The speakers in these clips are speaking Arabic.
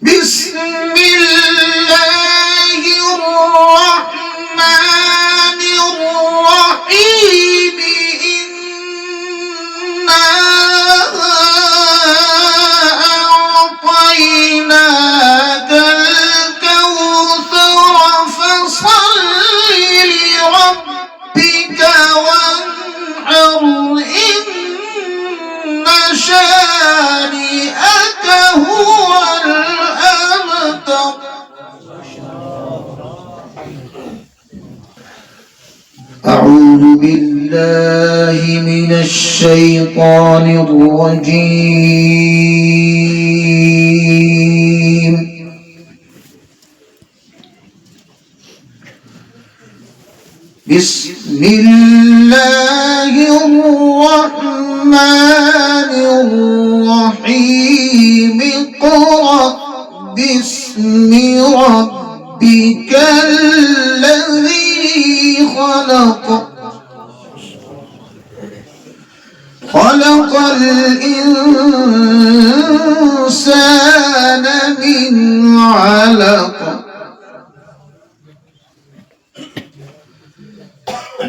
بسم الله الرحمن الرحيم إنا أعطيناك الكوثر فصل لربك وانحر إن شانئك هو الأبتر. أعوذ بالله من الشيطان الرجيم. بسم الله الرحمن الرحيم اقرأ باسم ربك الذي خلق الإنسان من علق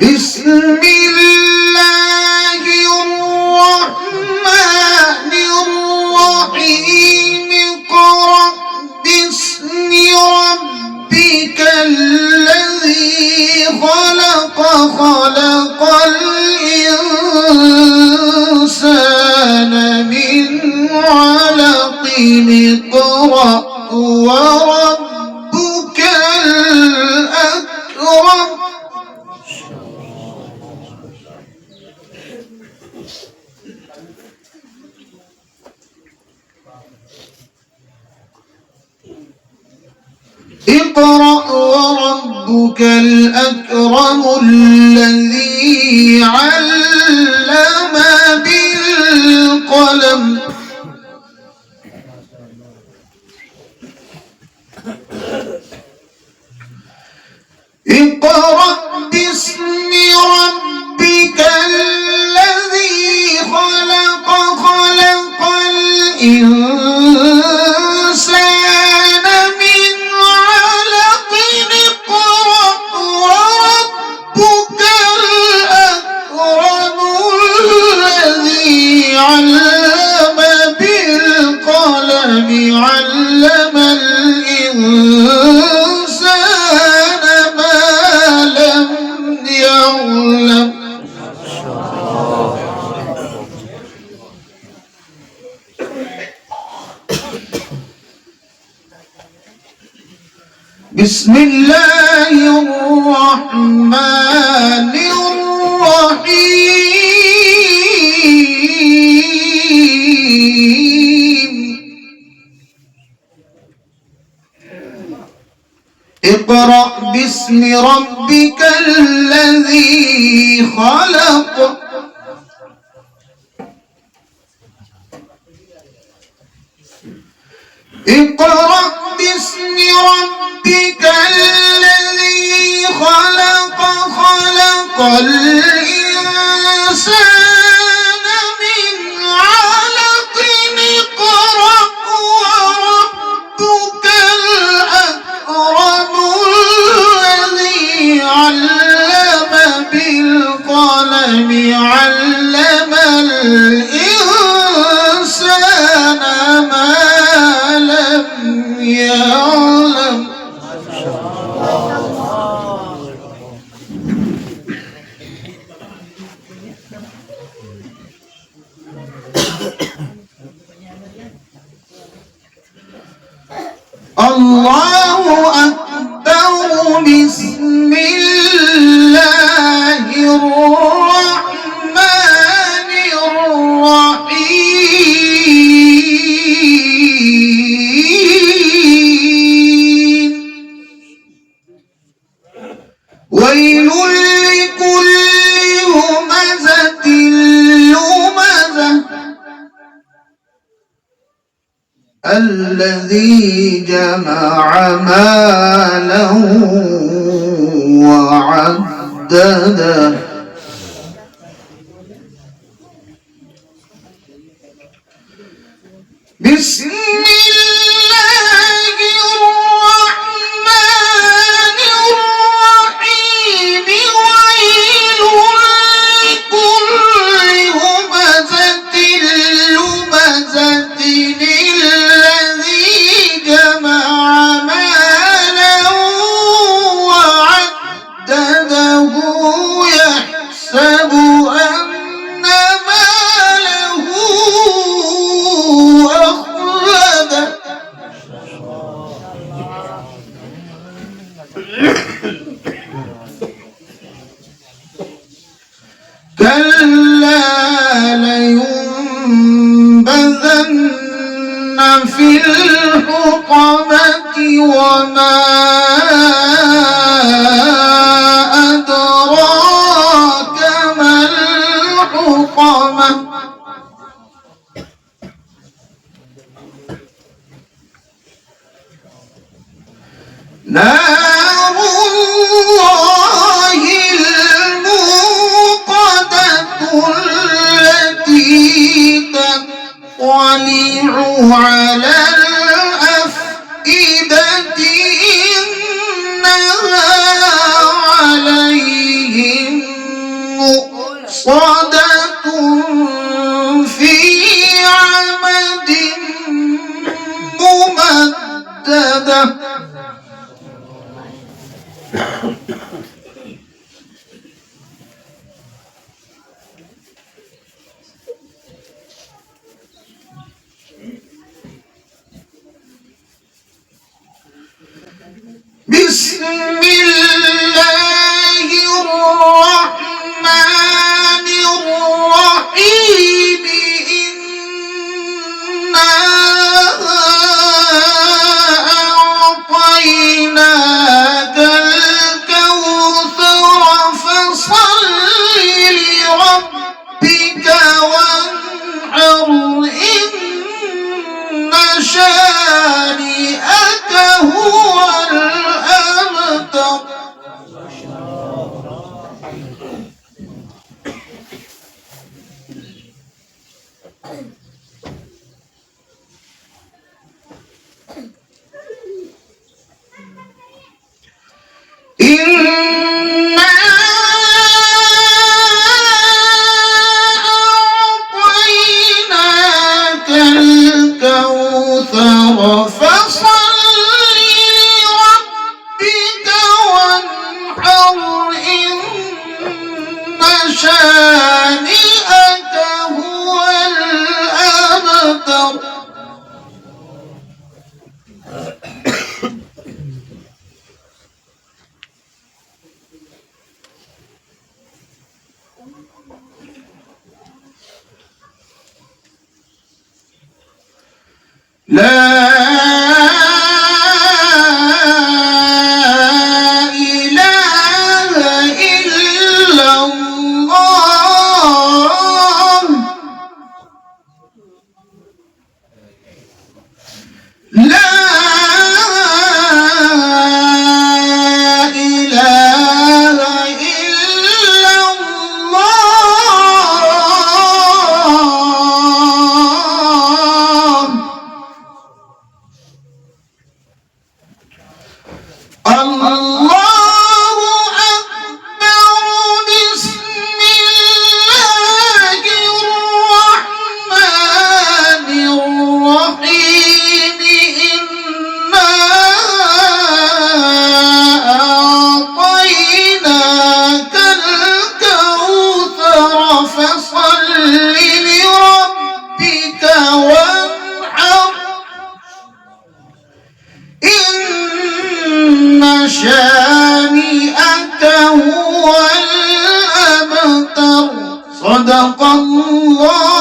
بسم الله الرحمن الرحيم اقرأ باسم ربك الذي خلق الإنسان من علق اقرأ وربك الأكرم. اقرأ وربك الأكرم الذي علم بالقلم اقرأ باسم ربك الذي خلق الإنسان من علق اقرأ وربك الأكرم الذي علم بالقلم علم الإنسان ما لم يعلم. بسم الله الرحمن الرحيم اقرأ باسم ربك الذي خلق اقرأ باسم ربك الذي خلق الإنسان من علق اقرأ وربك الأكرم الذي علم بالقلم علم الإنسان ما لم يعلم. الله أكبر. بسم الله الرحمن الرحيم ويل لكل همزة لمزة الذي جمع مالا وعدده بسم الله الحطمة وما أدراك ما الحطمة نار الله الموقدة التي تطلع على الأفئدة إنها عليهم مؤصدة في عمد ممددة بسم الله الرحمن الرحيم إنا أعطيناك الكوثر فصل لربك وانحر إن شانئك هو الأبتر إنا أعطيناك الكوثر فصل لربك وانحر إن شانئك هو الأبتر لا إله إلا الله لا إله إلا الله الله أكبر بسم الله الرحمن الرحيم إنا أعطيناك الكوثر فصل لربك وانحر إن شانئك هو الأبتر صدق الله